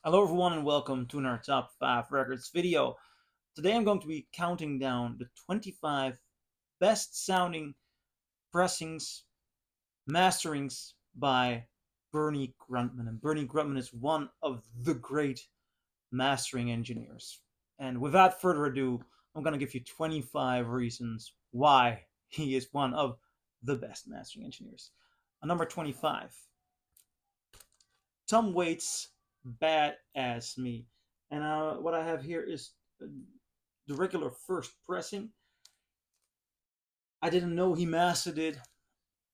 Hello everyone and welcome to our top 5 records video. Today I'm going to be counting down the 25 best sounding pressings, masterings by Bernie Grundman. And Bernie Grundman is one of the great mastering engineers. And without further ado, I'm going to give you 25 reasons why he is one of the best mastering engineers. Number 25, Tom Waits' Bad As Me. And what I have here is the regular first pressing. I didn't know he mastered it.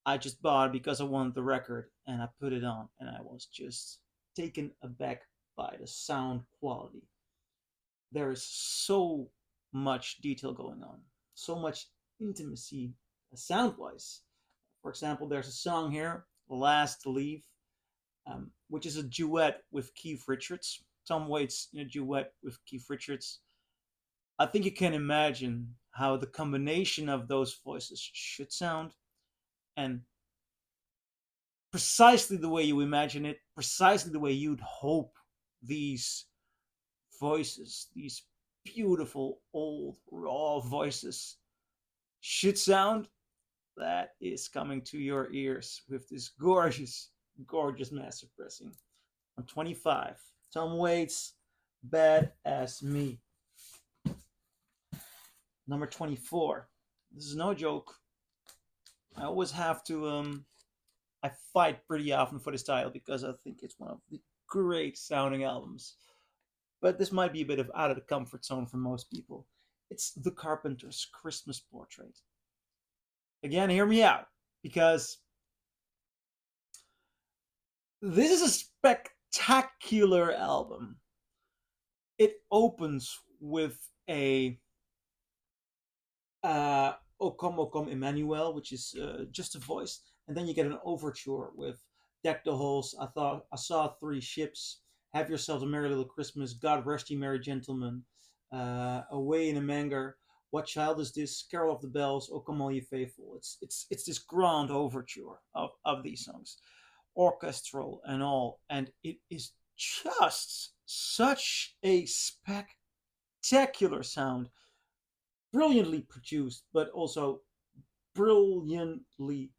I just bought it because I wanted the record and I put it on and I was just taken aback by the sound quality. There is so much detail going on, so much intimacy sound wise. For example, there's a song here, Last to Leave, which is a duet with Keith Richards. Tom Waits in a duet with Keith Richards. I think you can imagine how the combination of those voices should sound, and precisely the way you imagine it, precisely the way you'd hope these voices, these beautiful old raw voices should sound, that is coming to your ears with this gorgeous, gorgeous master pressing. On 25, Tom Waits, Bad As Me. Number 24. This is no joke. I always have to I fight pretty often for this title because I think it's one of the great sounding albums. But this might be a bit of out of the comfort zone for most people. It's The Carpenter's Christmas Portrait. Again, hear me out, because this is a spectacular album. It opens with a O Come Emmanuel, which is just a voice, and then you get an overture with Deck the Halls, I Saw Three Ships, Have Yourselves a Merry Little Christmas, God Rest Ye Merry Gentlemen, Away in a Manger, What Child Is This, Carol of the Bells, O Come All Ye Faithful. It's this grand overture of these songs, orchestral and all, and it is just such a spectacular sound, brilliantly produced, but also brilliantly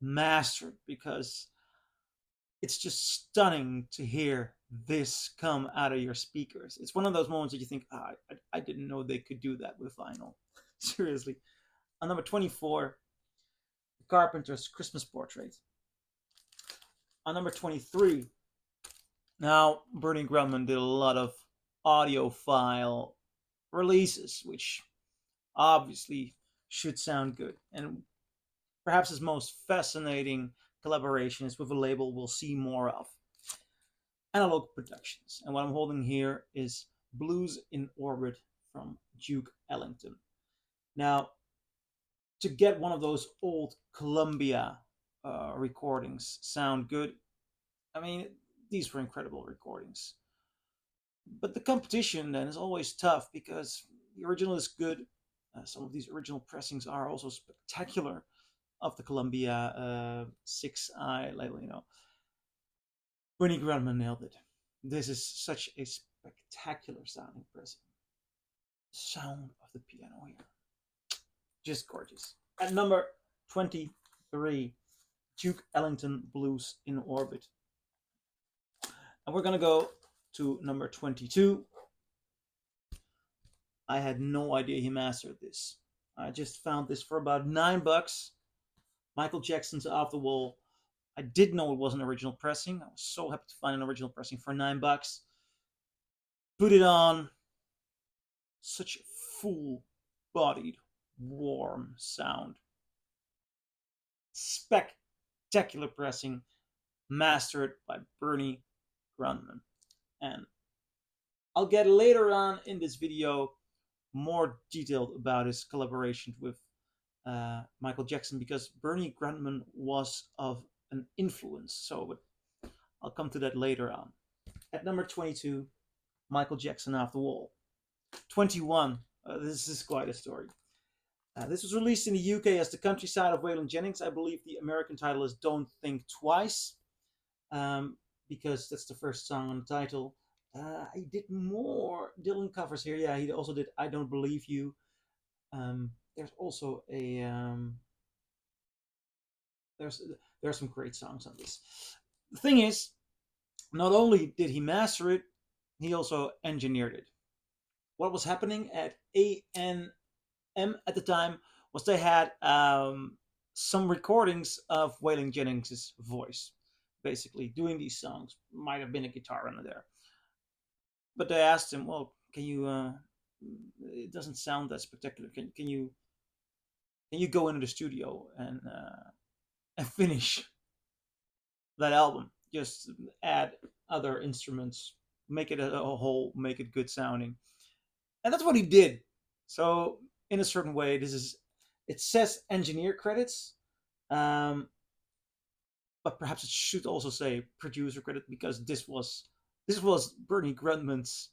mastered, because it's just stunning to hear this come out of your speakers. It's one of those moments that you think, I didn't know they could do that with vinyl. Seriously. On number 24, Carpenter's Christmas Portrait. On number 23, now Bernie Grundman did a lot of audiophile releases, which obviously should sound good. And perhaps his most fascinating collaboration is with a label we'll see more of, Analogue Productions. And what I'm holding here is Blues in Orbit from Duke Ellington. Now, to get one of those old Columbia recordings sound good, I mean, these were incredible recordings. But the competition then is always tough because the original is good. Some of these original pressings are also spectacular of the Columbia 6i label, Bernie Grundman nailed it. This is such a spectacular sounding pressing. Sound of the piano here. Just gorgeous. At number 23, Duke Ellington, Blues in Orbit. And we're going to go to number 22. I had no idea he mastered this. I just found this for about $9. Michael Jackson's Off the Wall. I did know it was an original pressing. I was so happy to find an original pressing for $9. Put it on. Such a full-bodied, warm sound. Spectacular pressing, mastered by Bernie Grundman. And I'll get later on in this video more detailed about his collaboration with Michael Jackson, because Bernie Grundman was of an influence. So I'll come to that later on. At number 22, Michael Jackson, Off the Wall. 21, this is quite a story. This was released in the UK as The Countryside of Waylon Jennings. I believe the American title is Don't Think Twice, because that's the first song on the title. He did more Dylan covers here. Yeah, he also did "I Don't Believe You." There's also a there's there's some great songs on this. The thing is, not only did he master it, he also engineered it. What was happening at ANM at the time was they had some recordings of Waylon Jennings' voice, basically doing these songs. Might have been a guitar under there, but they asked him, "Well, can you? It doesn't sound that spectacular. Can you go into the studio and finish that album? Just add other instruments, make it a whole, make it good sounding." And that's what he did. So in a certain way, it says engineer credits, um, but perhaps it should also say producer credit because this was Bernie Grundman's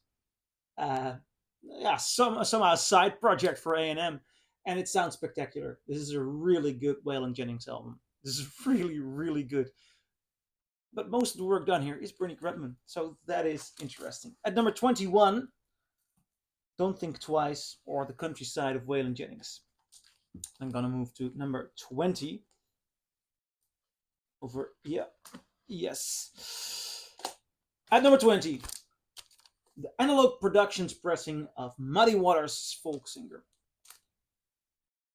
somehow side project for A&M, and it sounds spectacular. This is a really good Waylon Jennings album. This is really, really good. But most of the work done here is Bernie Grundman, so that is interesting. At number 21, Don't Think Twice, or The Countryside of Waylon Jennings. I'm gonna move to number 20. Over, yeah, yes. At number 20, the Analog Productions pressing of Muddy Waters' Folk Singer.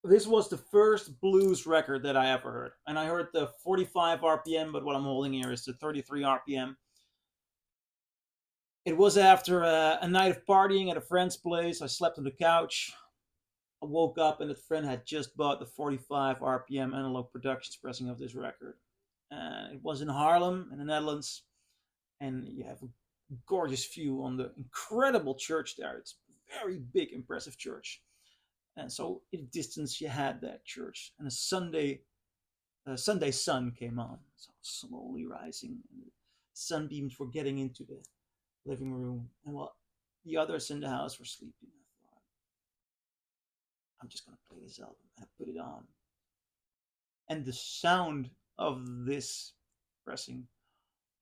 This was the first blues record that I ever heard. And I heard the 45 RPM, but what I'm holding here is the 33 RPM. It was after a night of partying at a friend's place. I slept on the couch. I woke up and a friend had just bought the 45 RPM Analog Productions pressing of this record. It was in Haarlem, in the Netherlands. And you have a gorgeous view on the incredible church there. It's a very big, impressive church. And so in the distance, you had that church. And a Sunday sun came on, so slowly rising. And the sunbeams were getting into the living room. And while the others in the house were sleeping, I thought, I'm just going to play this album. And I put it on. And the sound of this pressing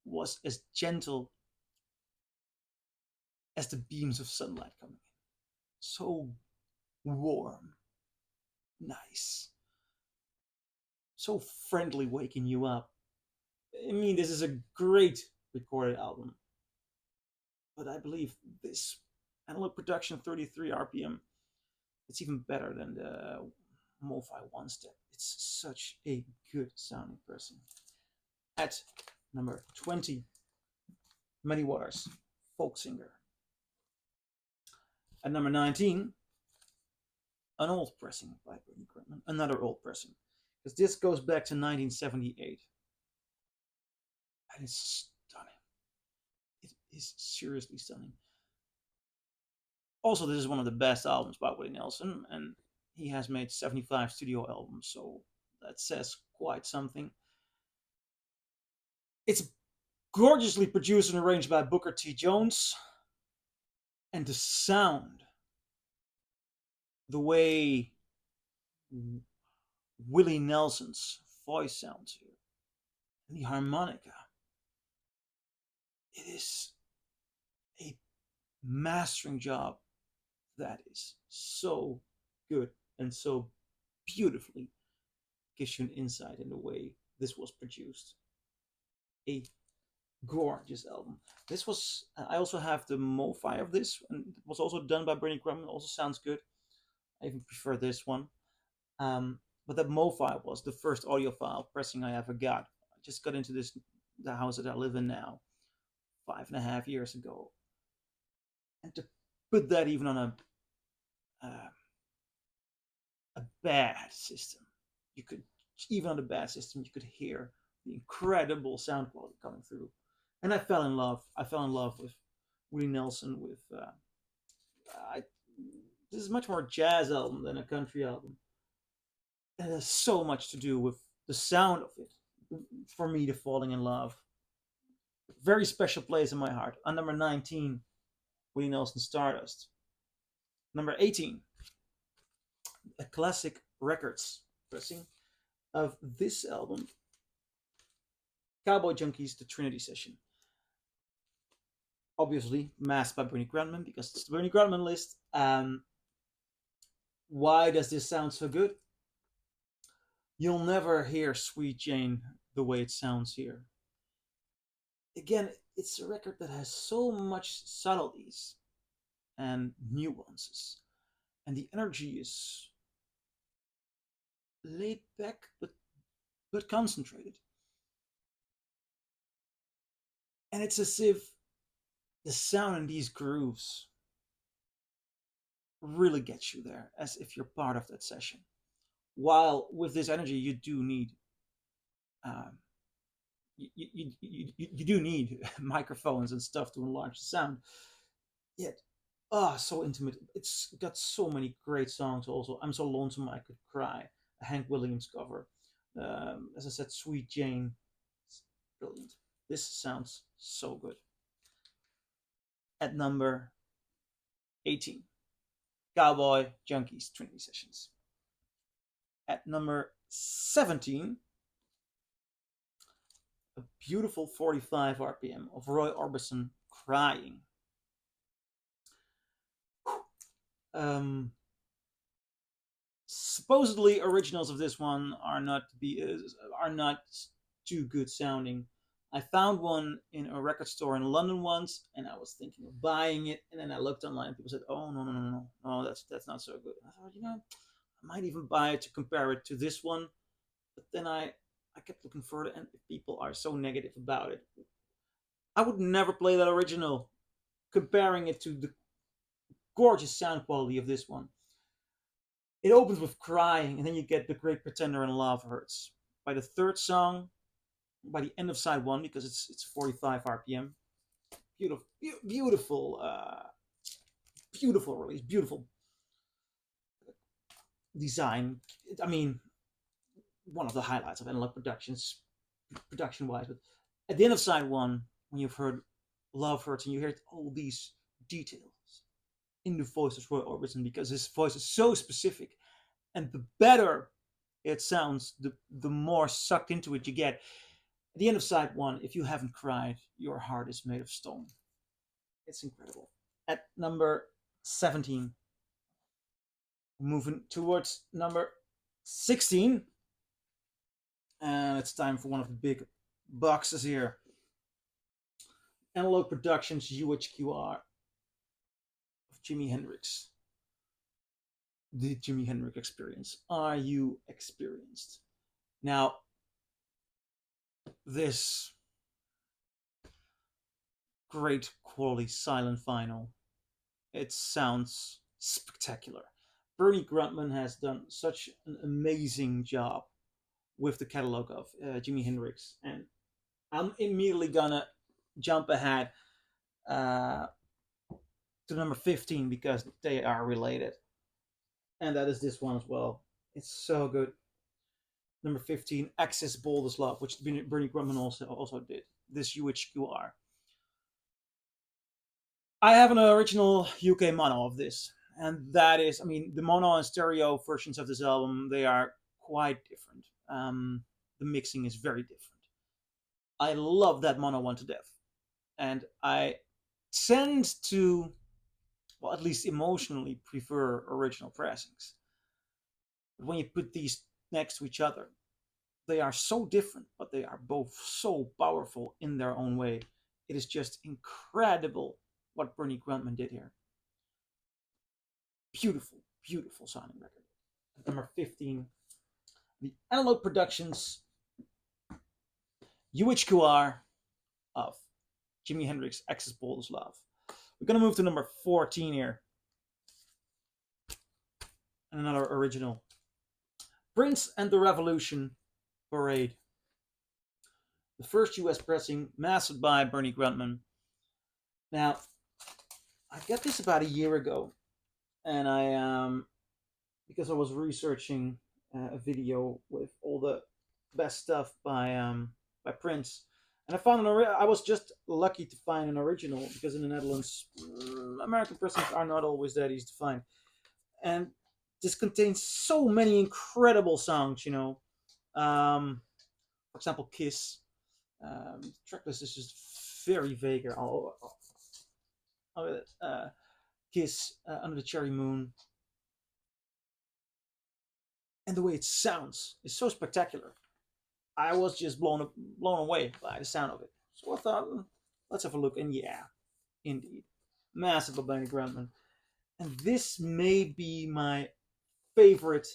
was as gentle as the beams of sunlight coming in. So warm, nice, so friendly, waking you up. I mean, this is a great recorded album, but I believe this analog production 33 RPM, it's even better than the MoFi one step. It's such a good sounding pressing. At number 20, Muddy Waters, Folk Singer. At number 19, an old pressing by Bernie Grundman, another old pressing, because this goes back to 1978, and it's stunning. It is seriously stunning. Also, this is one of the best albums by Willie Nelson, and he has made 75 studio albums, so that says quite something. It's gorgeously produced and arranged by Booker T. Jones, and the sound, the way Willie Nelson's voice sounds here, and the harmonica, it is a mastering job that is so good and so beautifully gives you an insight in the way this was produced. A gorgeous album. This was, I also have the MoFi of this, and it was also done by Bernie Grundman. Also sounds good. I even prefer this one. But that MoFi was the first audiophile pressing I ever got. I just got into the house that I live in now 5.5 years ago, and to put that even on a bad system, you could, even on the bad system, you could hear the incredible sound quality coming through. And I fell in love. I fell in love with Willie Nelson. This is much more a jazz album than a country album. It has so much to do with the sound of it for me to falling in love. Very special place in my heart. On number 19, Willie Nelson Stardust. Number 18, a classic records pressing of this album, Cowboy Junkies, the Trinity session. obviously masked by Bernie Grundman because it's the Bernie Grundman list. Why does this sound so good? You'll never hear Sweet Jane the way it sounds here. Again, it's a record that has so much subtleties and nuances, and the energy is laid back but concentrated. And it's as if the sound in these grooves really gets you there, as if you're part of that session. While with this energy, you do need um, you do need microphones and stuff to enlarge the sound. Yet, so intimate. It's got so many great songs. Also, I'm so lonesome I could cry. A Hank Williams cover. As I said, Sweet Jane. It's brilliant. This sounds so good. At number 18, Cowboy, Junkies, Trinity Sessions. At number 17, a beautiful 45 RPM of Roy Orbison, Crying. Supposedly originals of this one are not too good sounding. I found one in a record store in London once, and I was thinking of buying it. And then I looked online, and people said, "Oh no, that's not so good." I thought, I might even buy it to compare it to this one. But then I kept looking further, and people are so negative about it. I would never play that original, comparing it to the gorgeous sound quality of this one. It opens with Crying, and then you get The Great Pretender and Love Hurts. By the third song, by the end of side one, because it's 45 RPM, beautiful, beautiful release, beautiful design. I mean, one of the highlights of Analog Productions, production-wise. But at the end of side one, when you've heard Love Hurts and you hear all these details in the voice of Roy Orbison, because his voice is so specific, and the better it sounds, the more sucked into it you get. At the end of side one, if you haven't cried, your heart is made of stone. It's incredible. At number 17, moving towards number 16, and it's time for one of the big boxes here. Analog Productions UHQR of Jimi Hendrix. The Jimi Hendrix Experience. Are You Experienced? Now, this great quality silent vinyl, it sounds spectacular. Bernie Grundman has done such an amazing job with the catalog of Jimi Hendrix, and I'm immediately gonna jump ahead to number 15 because they are related, and that is this one as well. It's so good. Number 15, Access Bold as Love, which Bernie Grundman also did. This UHQR. I have an original UK mono of this, and that is, I mean, the mono and stereo versions of this album, they are quite different. The mixing is very different. I love that mono one to death, and I tend to, well, at least emotionally, prefer original pressings. But when you put these next to each other, they are so different, but they are both so powerful in their own way. It is just incredible what Bernie Grundman did here. Beautiful, beautiful sounding record. Number 15, the Analog Productions UHQR of Jimi Hendrix, Access Bold as Love. We're going to move to number 14 here. And another original. Prince and the Revolution Parade. The first US pressing, mastered by Bernie Grundman. Now, I got this about a year ago, and because I was researching a video with all the best stuff by Prince, and I found I was just lucky to find an original, because in the Netherlands, American pressings are not always that easy to find, and this contains so many incredible songs. For example, Kiss. The tracklist is just very vague. Kiss, Under the Cherry Moon, and the way it sounds is so spectacular. I was just blown away by the sound of it. So I thought, let's have a look. And yeah, indeed, massive by Benny Grundman. And this may be my favorite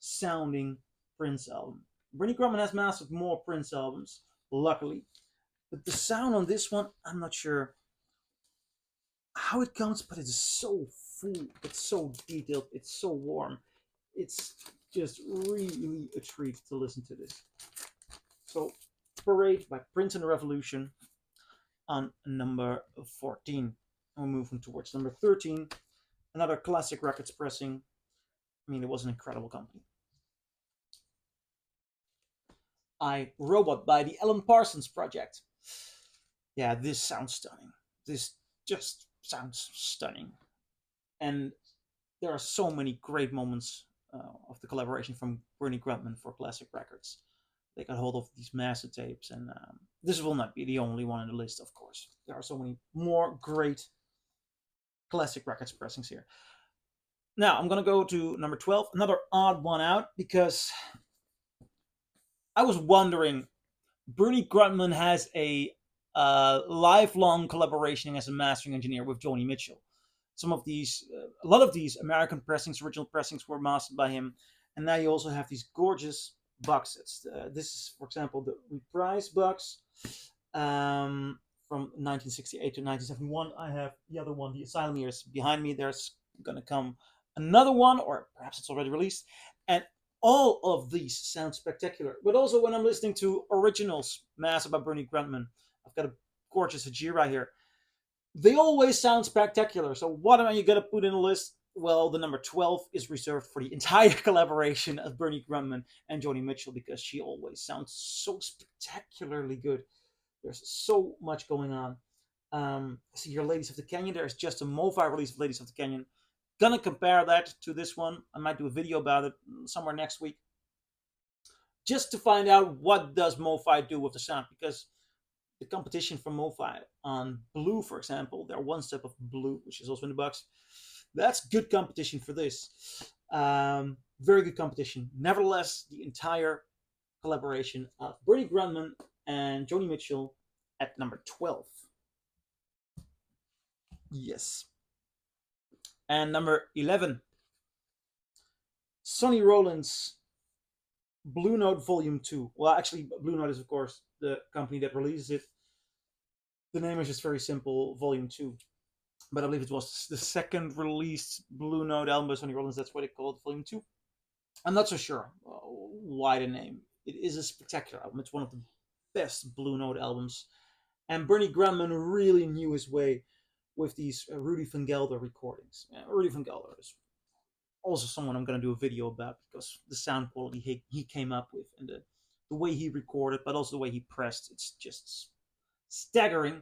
sounding Prince album. Bernie Grundman has massive more Prince albums, luckily, but the sound on this one, I'm not sure how it comes, but it's so full, it's so detailed, it's so warm. It's just really a treat to listen to this. So, Parade by Prince and the Revolution on number 14. And we're moving towards number 13. Another classic records pressing. I mean, it was an incredible company. I, Robot by the Alan Parsons Project. Yeah, this sounds stunning. This just sounds stunning. And there are so many great moments of the collaboration from Bernie Grundman for Classic Records. They got hold of these master tapes, and this will not be the only one on the list, of course. There are so many more great Classic Records pressings here. Now, I'm going to go to number 12, another odd one out, because I was wondering, Bernie Grundman has a lifelong collaboration as a mastering engineer with Joni Mitchell. A lot of these American pressings, original pressings, were mastered by him, and now you also have these gorgeous box sets. This is, for example, the Reprise box from 1968 to 1971. I have the other one, the Asylum Years, behind me. There's going to come another one, or perhaps it's already released, and all of these sound spectacular. But also when I'm listening to originals mastered by Bernie Grundman, I've got a gorgeous Hajira here. They always sound spectacular. So what am I going to put in the list? Well, the number 12 is reserved for the entire collaboration of Bernie Grundman and Joni Mitchell, because she always sounds so spectacularly good. There's so much going on. See here, Ladies of the Canyon. There's just a MoFi release of Ladies of the Canyon. Gonna compare that to this one. I might do a video about it somewhere next week, just to find out what does MoFi do with the sound, because the competition from MoFi on Blue, for example, they're one step of Blue, which is also in the box. That's good competition for this. Very good competition. Nevertheless, the entire collaboration of Bernie Grundman and Joni Mitchell at number 12. Yes. And number 11, Sonny Rollins' Blue Note Volume 2. Well, actually, Blue Note is, of course, the company that releases it. The name is just very simple, Volume 2. But I believe it was the second released Blue Note album by Sonny Rollins. That's why they call it Volume 2. I'm not so sure why the name. It is a spectacular album. It's one of the best Blue Note albums. And Bernie Grundman really knew his way with these Rudy Van Gelder recordings. Rudy Van Gelder is also someone I'm going to do a video about, because the sound quality he came up with, and the way he recorded, but also the way he pressed, it's just staggering.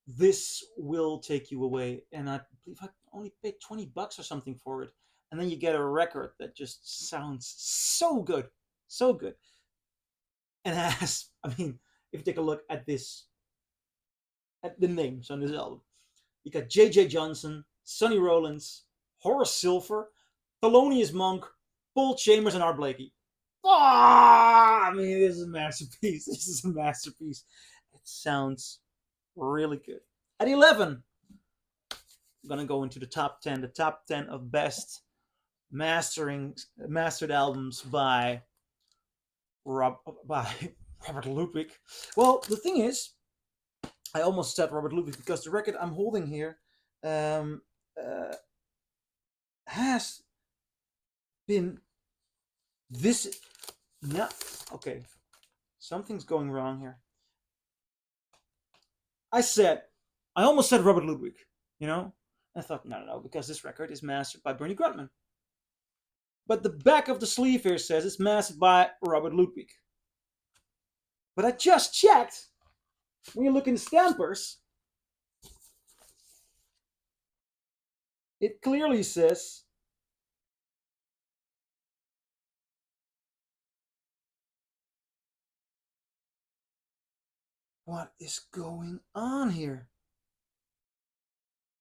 This will take you away, and I believe I only paid $20 or something for it, and then you get a record that just sounds so good, so good. And has, I mean, if you take a look at this, at the names on this album, you got J.J. Johnson, Sonny Rollins, Horace Silver, Thelonious Monk, Paul Chambers, and Art Blakey. I mean, this is a masterpiece. This is a masterpiece. It sounds really good. At 11, I'm going to go into the top 10. The top 10 of best mastered albums by Robert Ludwig. Well, the thing is, I almost said Robert Ludwig, because the record I'm holding here has been this. No, okay, something's going wrong here. I almost said Robert Ludwig, you know? I thought, no, because this record is mastered by Bernie Grundman. But the back of the sleeve here says it's mastered by Robert Ludwig. But I just checked. When you look in Stampers, it clearly says what is going on here?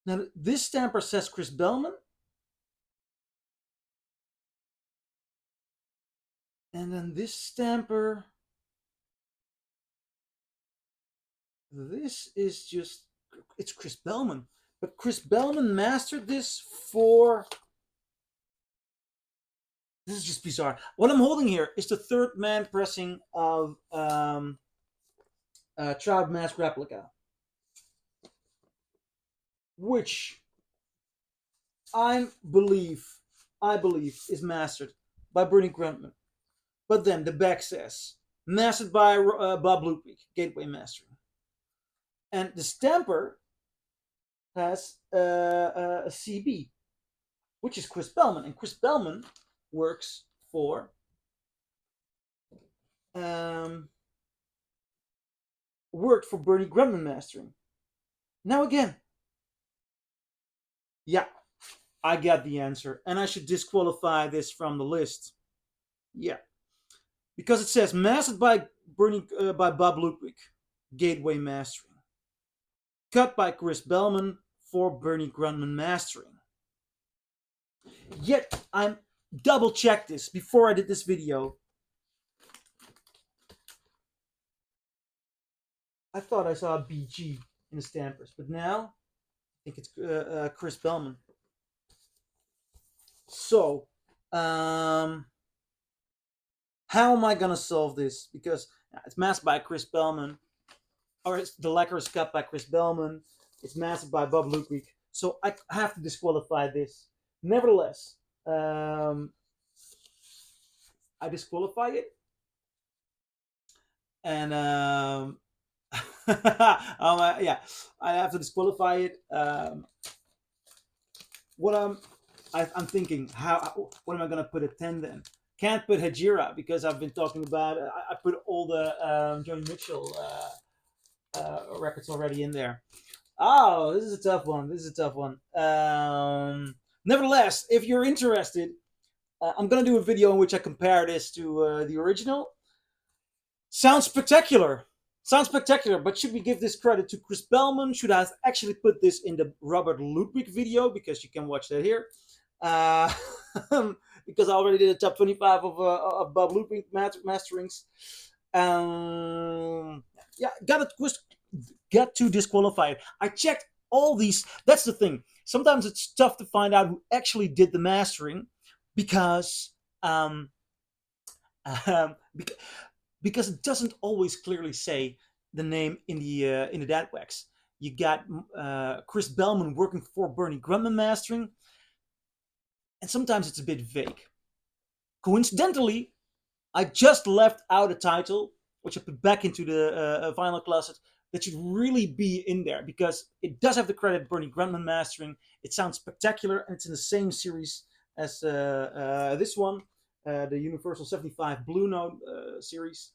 Now, this stamper says Chris Bellman, and then this stamper, this is just, it's Chris Bellman. But Chris Bellman mastered this for, this is just bizarre. What I'm holding here is the third man pressing of Child Mask Replica, which I believe is mastered by Bernie Grundman. But then the back says mastered by Bob Ludwig, Gateway Mastering, and the stamper has a CB, which is Chris Bellman, and Chris Bellman works for worked for Bernie Grundman Mastering. Now again, yeah, I got the answer, and I should disqualify this from the list. Yeah, because it says mastered by by Bob Ludwig, Gateway Mastering, cut by Chris Bellman for Bernie Grundman Mastering. Yet I'm double checked this before I did this video. I thought I saw a BG in the stampers, but now I think it's Chris Bellman. So, how am I gonna solve this? Because it's mastered by Chris Bellman, or it's the lacquer is cut by Chris Bellman. It's mastered by Bob Ludwig. So I have to disqualify this. Nevertheless, I disqualify it, and yeah, I have to disqualify it. What I'm thinking, what am I gonna put at 10 then? Can't put Hajira because I've been talking about. I put all the Joni Mitchell records already in there. Oh, this is a tough one. Nevertheless, if you're interested, I'm gonna do a video in which I compare this to the original. Sounds spectacular. But should we give this credit to Chris Bellman? Should I actually put this in the Robert Ludwig video? Because you can watch that here. Because I already did a top 25 of Bob Ludwig masterings. Yeah, got to disqualify it. I checked all these. That's the thing. Sometimes it's tough to find out who actually did the mastering because because it doesn't always clearly say the name in the dad wax. You got Chris Bellman working for Bernie Grundman mastering, and sometimes it's a bit vague. Coincidentally, I just left out a title, which I put back into the vinyl closet, that should really be in there because it does have the credit Bernie Grundman mastering. It sounds spectacular, and it's in the same series as this one, the Universal 75 Blue Note series.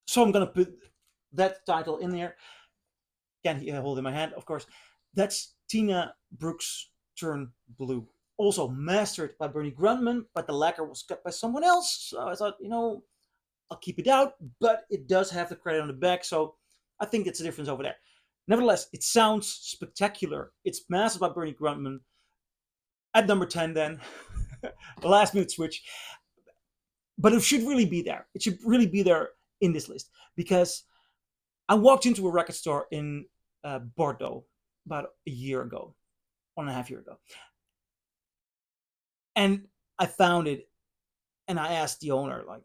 So I'm going to put that title in there. Can't hold in my hand, of course. That's Tina Brooks' Turn Blue. Also mastered by Bernie Grundman, but the lacquer was cut by someone else. So I thought, I'll keep it out, but it does have the credit on the back, so I think that's the difference over there. Nevertheless, it sounds spectacular. It's mastered by Bernie Grundman. At number 10 then, the last minute switch. But it should really be there. It should really be there in this list because I walked into a record store in Bordeaux about a year ago, 1.5 years ago. And I found it, and I asked the owner, like,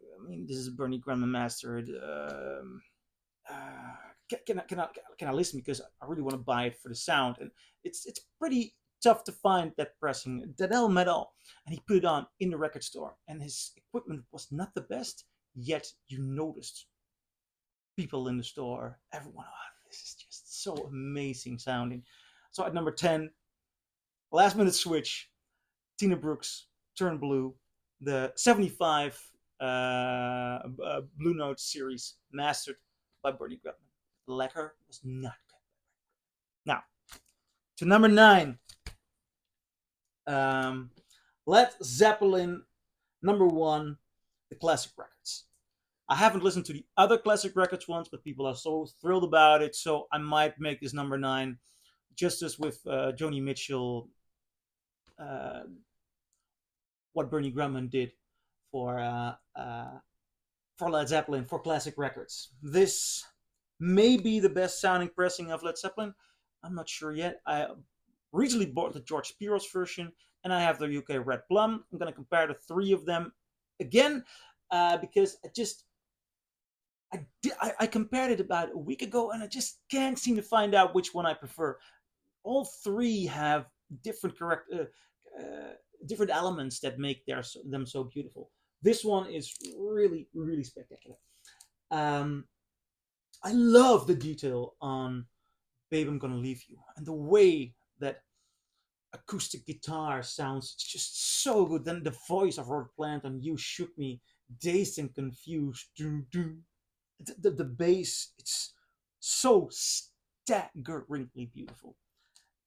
this is Bernie Grundman mastered. Can I listen because I really want to buy it for the sound? And it's pretty tough to find that pressing, Dadel Metal, and he put it on in the record store, and his equipment was not the best. Yet you noticed people in the store, everyone, this is just so amazing sounding. So at number 10, last minute switch, Tina Brooks, Turn Blue, the 75 Blue Note series, mastered by Bernie Grundman. The lacquer was not good. Now, to number 9, Led Zeppelin, number 1, the classic records. I haven't listened to the other classic records ones, but people are so thrilled about it, so I might make this number 9. just as with Joni Mitchell, uh, what Bernie Grundman did for for Led Zeppelin, for classic records. This may be the best sounding pressing of Led Zeppelin. I'm not sure yet. I recently bought the George Spiros version, and I have the UK Red Plum. I'm going to compare the three of them again because I compared it about a week ago, and I just can't seem to find out which one I prefer. All three have different different elements that make them so beautiful. This one is really, really spectacular. Um, I love the detail on "Babe, I'm Gonna Leave You" and the way that acoustic guitar sounds just so good. Then the voice of Robert Plant on "You Shook Me," dazed and confused. The bass, it's so staggeringly beautiful.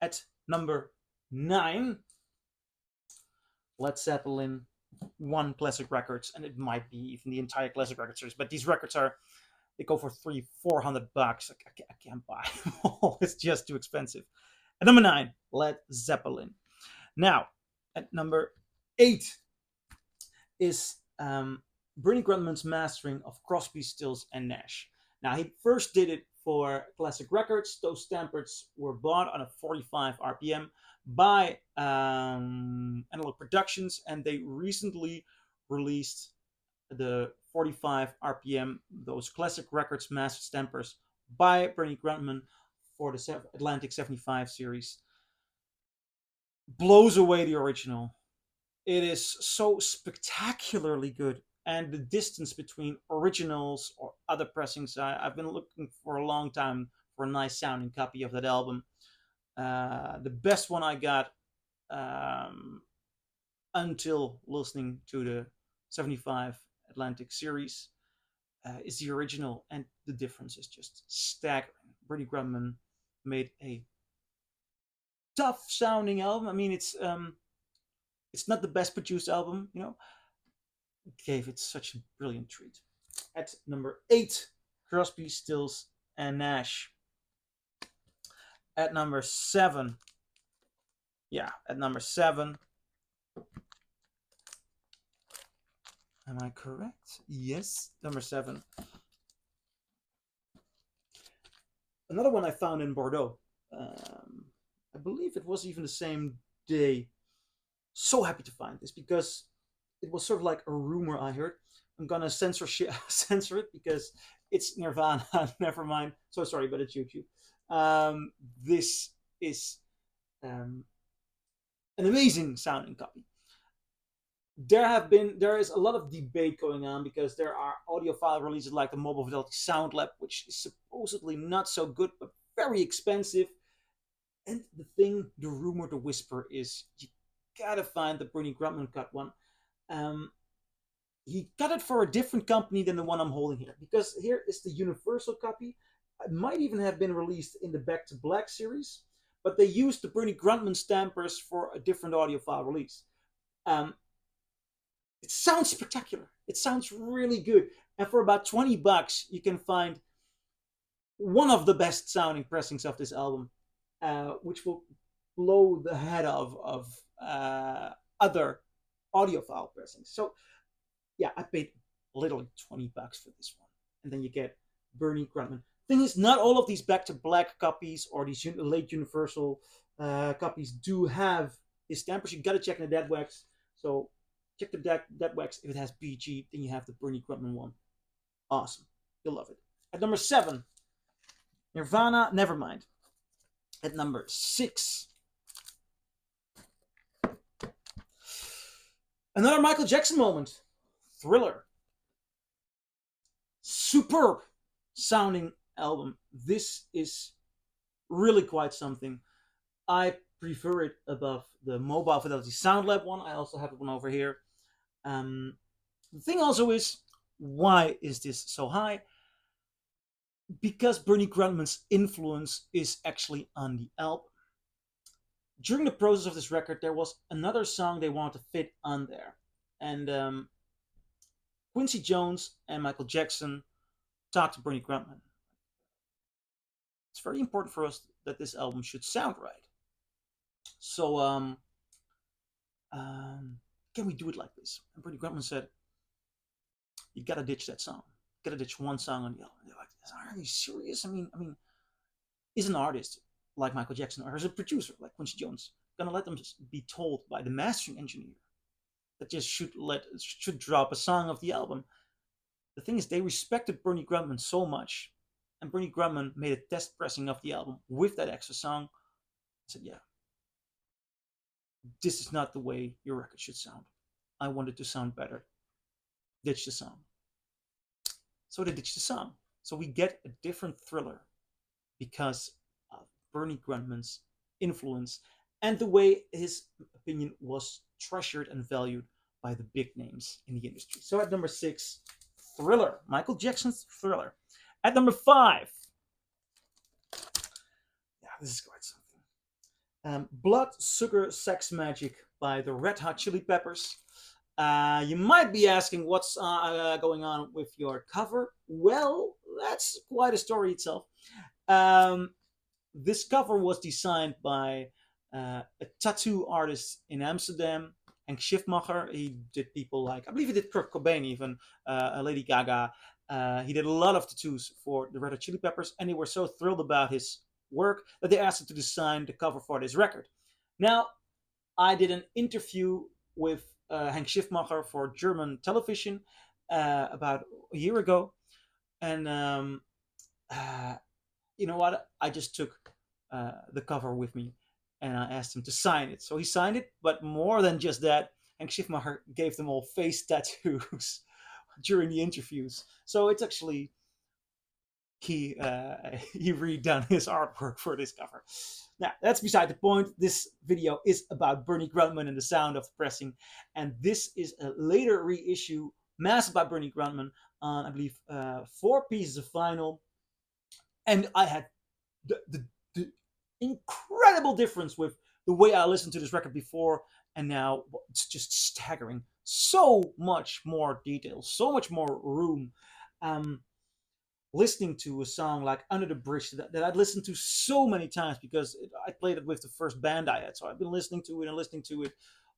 At number 9, Led Zeppelin, one classic records, and it might be even the entire classic record series, but these records they go for $300-400. I can't buy them all. It's just too expensive. At number 9, Led Zeppelin. Now, at number 8 is Bernie Grundman's mastering of Crosby, Stills, and Nash. Now, he first did it for classic records. Those stampers were bought on a 45 RPM by Analog Productions, and they recently released the 45 RPM, those classic records master stampers by Bernie Grundman for the Atlantic 75 series. Blows away the original. It is so spectacularly good, and the distance between originals or other pressings, I've been looking for a long time for a nice sounding copy of that album. The best one I got until listening to the 75 Atlantic series is the original, and the difference is just staggering. Bernie Grundman made a tough sounding album. I mean, it's not the best produced album, gave it such a brilliant treat. At number 8, Crosby, Stills, and Nash. At number 7, at number 7, am I correct? Yes, number 7. Another one I found in Bordeaux. I believe it was even the same day. So happy to find this because it was sort of like a rumor I heard. I'm gonna censor it because it's Nirvana. Never mind. So sorry, but it's YouTube. This is an amazing sounding copy. There is a lot of debate going on because there are audiophile releases like the Mobile Fidelity Sound Lab, which is supposedly not so good but very expensive. And the rumor, the whisper is you gotta find the Bernie Grundman cut one. He got it for a different company than the one I'm holding here, because here is the universal copy. It might even have been released in the Back to Black series, but they used the Bernie Grundman stampers for a different audiophile release. It sounds spectacular. It sounds really good, and for about $20, you can find one of the best sounding pressings of this album, which will blow the head of other audiophile pressings. So yeah, I paid literally $20 for this one, and then you get Bernie Grundman. Thing is, not all of these Back to Black copies or these late Universal copies do have his stampers. You got to check in the Dead Wax. So check the Dead Wax. If it has BG, then you have the Bernie Grundman one. Awesome, you'll love it. At number 7, Nirvana. Nevermind. At number 6, another Michael Jackson moment. Thriller. Superb sounding album. This is really quite something. I prefer it above the Mobile Fidelity Sound Lab one. I also have one over here. The thing also is, why is this so high? Because Bernie Grundman's influence is actually on the album. During the process of this record, there was another song they wanted to fit on there. And Quincy Jones and Michael Jackson talked to Bernie Grundman. It's very important for us that this album should sound right. So can we do it like this? And Bernie Grundman said, you gotta ditch that song. You gotta ditch one song on the album. They're like, are you serious? I mean, is an artist like Michael Jackson or is a producer like Quincy Jones gonna let them just be told by the mastering engineer that just should drop a song off the album? The thing is, they respected Bernie Grundman so much, and Bernie Grundman made a test pressing of the album with that extra song. I said, yeah, this is not the way your record should sound. I want it to sound better. Ditch the song. So they ditched the song. So we get a different Thriller because of Bernie Grundman's influence and the way his opinion was treasured and valued by the big names in the industry. So at number 6, Thriller, Michael Jackson's Thriller. At number 5, yeah, this is quite something. Blood, Sugar, Sex, Magik by the Red Hot Chili Peppers. You might be asking what's going on with your cover. Well, that's quite a story itself. This cover was designed by a tattoo artist in Amsterdam, Henk Schiffmacher. He did people like, I believe he did Kurt Cobain even, Lady Gaga. He did a lot of tattoos for the Red Hot Chili Peppers, and they were so thrilled about his work that they asked him to design the cover for this record. Now, I did an interview with Henk Schiffmacher for German television about a year ago, and you know what? I just took the cover with me, and I asked him to sign it. So he signed it, but more than just that, Henk Schiffmacher gave them all face tattoos during the interviews. So it's actually he redone his artwork for this cover. Now, that's beside the point. This video is about Bernie Grundman and the sound of pressing, and this is a later reissue mastered by Bernie Grundman on, I believe, 4 pieces of vinyl. And I had the incredible difference with the way I listened to this record before and now. It's just staggering. So much more detail, so much more room. Listening to a song like Under the Bridge that I'd listened to so many times because I played it with the first band I had. So I've been listening to it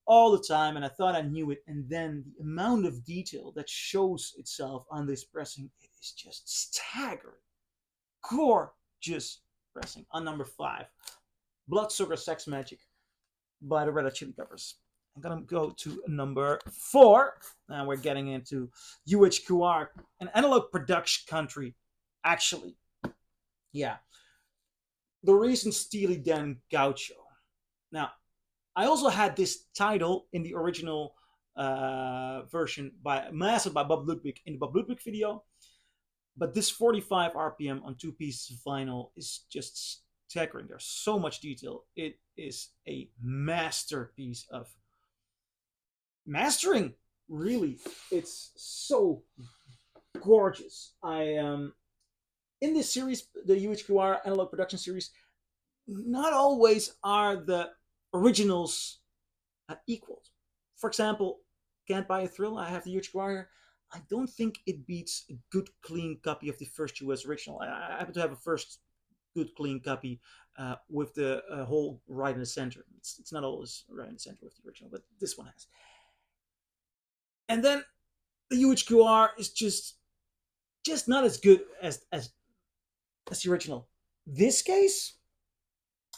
all the time, and I thought I knew it. And then the amount of detail that shows itself on this pressing, it is just staggering. Gorgeous pressing. On number 5, Blood, Sugar, Sex, Magik by the Red Hot Chili Peppers. I'm gonna go to number 4. Now we're getting into UHQR, an analog production country. Actually, yeah, the recent Steely Dan Gaucho. Now, I also had this title in the original version mastered by Bob Ludwig in the Bob Ludwig video, but this 45 RPM on 2 pieces of vinyl is just staggering. There's so much detail. It is a masterpiece of mastering. Really, it's so gorgeous. In this series, the UHQR analog production series, not always are the originals equal. For example, Can't Buy a Thrill, I have the UHQR here. I don't think it beats a good clean copy of the first US original. I happen to have a first good clean copy with the hole right in the center. It's not always right in the center with the original, but this one has. And then the UHQR is just not as good as the original. This case,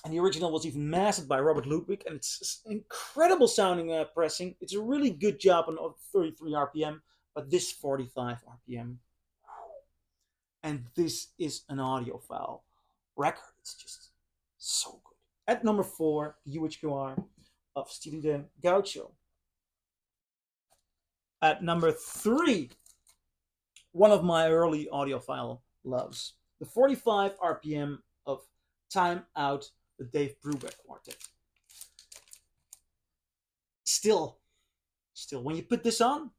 and the original was even mastered by Robert Ludwig, and it's incredible sounding pressing. It's a really good job on 33 RPM, but this 45 RPM, and this is an audiophile record. It's just so good. At number 4, the UHQR of Steely Dan Gaucho. At number 3, one of my early audiophile loves, the 45 RPM of Time Out, the Dave Brubeck Quartet. Still, when you put this on,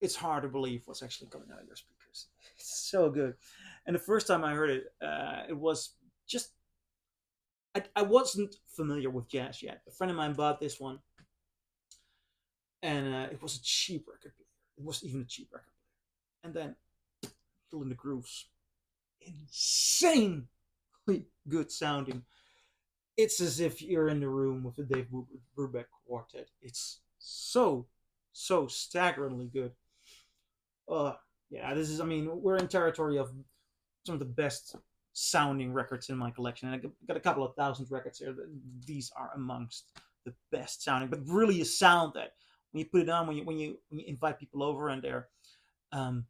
it's hard to believe what's actually coming out of your speakers. It's so good. And the first time I heard it, it was just, I wasn't familiar with jazz yet. A friend of mine bought this one, and it was a cheap record player. It was even a cheap record player. And then, Fill in the Grooves. Insane really good sounding. It's as if you're in the room with the Brubeck Quartet. It's so staggeringly good. Uh, yeah, this is. I mean, we're in territory of some of the best sounding records in my collection, and I got a couple of thousand records here. These are amongst the best sounding, but really a sound that when you put it on, when you invite people over and they're um,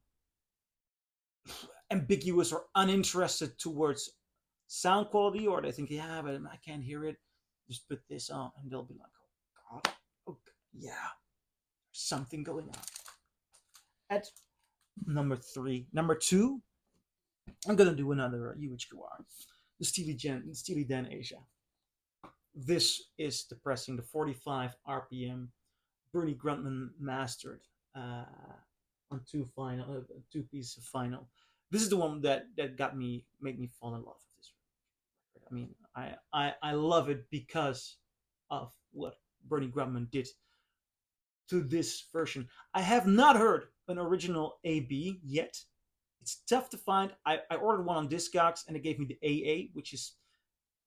ambiguous or uninterested towards sound quality, or they think, yeah, but I can't hear it. Just put this on, and they'll be like, oh God, oh yeah, there's something going on. At number three, number two, I'm gonna do another UHQR, the Steely Dan Asia. This is depressing. The 45 RPM, Bernie Grundman mastered uh, on two pieces of vinyl. This is the one that made me fall in love with this record. I mean, I love it because of what Bernie Grundman did to this version. I have not heard an original AB yet. It's tough to find. I ordered one on Discogs and it gave me the AA, which is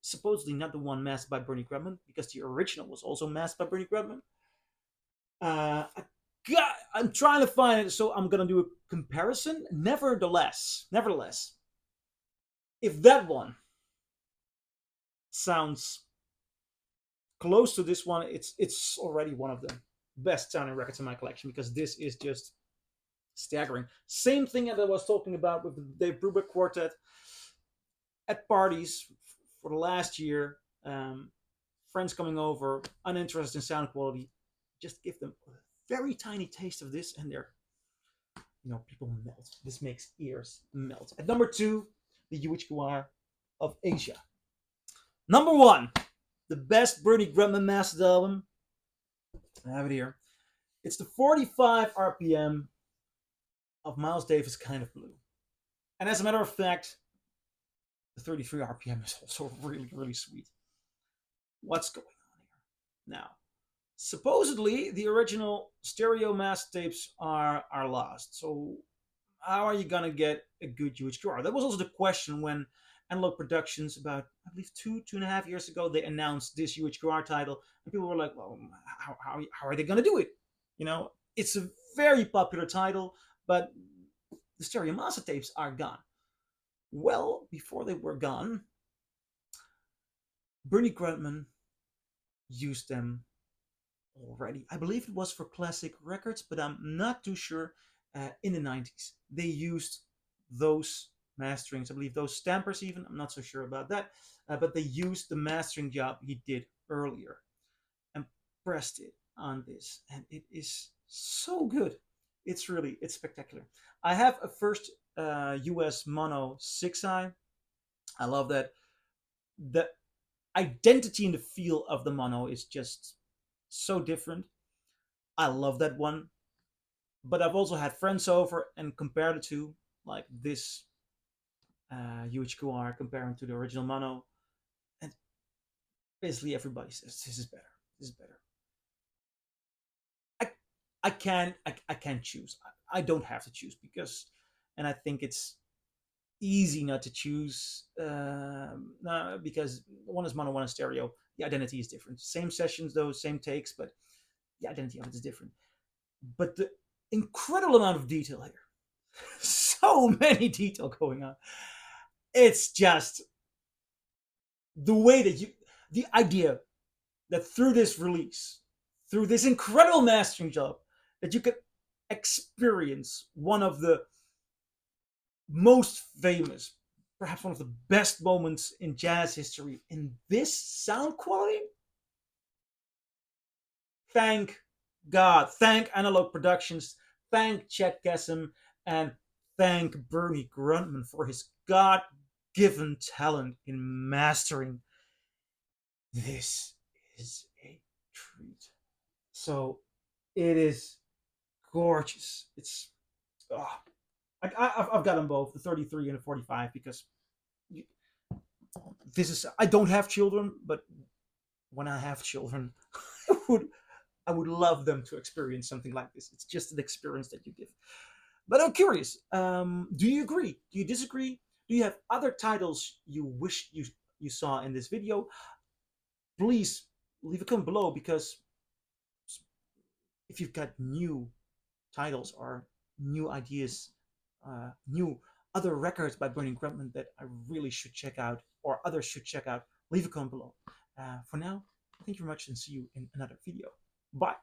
supposedly not the one mastered by Bernie Grundman, because the original was also mastered by Bernie Grundman. I'm trying to find it, so I'm gonna do a comparison. Nevertheless, if that one sounds close to this one, it's already one of the best sounding records in my collection, because this is just staggering. Same thing that I was talking about with the Dave Brubeck Quartet. At parties for the last year, friends coming over, uninterested in sound quality, just give them a very tiny taste of this, and they're, people melt. This makes ears melt. At number two, the UHQR of Asia. Number one, the best Bernie Grundman mastered album. I have it here. It's the 45 RPM of Miles Davis' Kind of Blue. And as a matter of fact, the 33 RPM is also really, really sweet. What's going on here? Now, supposedly the original stereo master tapes are lost. So how are you gonna get a good UHQR? That was also the question when Analog Productions, about I believe 2.5 years ago, they announced this UHQR title, and people were like, "Well, how are they gonna do it?" It's a very popular title, but the stereo master tapes are gone. Well, before they were gone, Bernie Grundman used them already. I believe it was for Classic Records, but I'm not too sure. In the 90s, they used those masterings. I believe those stampers, even. I'm not so sure about that. But they used the mastering job he did earlier and pressed it on this. And it is so good. It's spectacular. I have a first US mono 6i. I love that. The identity and the feel of the mono is just so different. I love that one. But I've also had friends over and compared the two, like this UHQR comparing to the original mono, and basically everybody says this is better. This is better. I I can't choose. I don't have to choose, because, and I think it's easy not to choose, because one is mono, one is stereo. The identity is different. Same sessions, though, same takes, but the identity of it is different. But the incredible amount of detail here, so many detail going on. It's just the way that the idea that through this release, through this incredible mastering job, that you could experience one of the most famous, perhaps one of the best moments in jazz history in this sound quality. Thank God. Thank Analog Productions. Thank Chet Kassem. And thank Bernie Grundman for his God-given talent in mastering. This is a treat. So it is gorgeous. It's I've got them both, the 33 and the 45, because this is, I don't have children, but when I have children, I would love them to experience something like this. It's just an experience that you give. But I'm curious, do you agree? Do you disagree? Do you have other titles you wish you saw in this video? Please leave a comment below, because if you've got new titles or new ideas, new other records by Bernie Grundman that I really should check out, or others should check out, leave a comment below. For now, thank you very much, and see you in another video. Bye.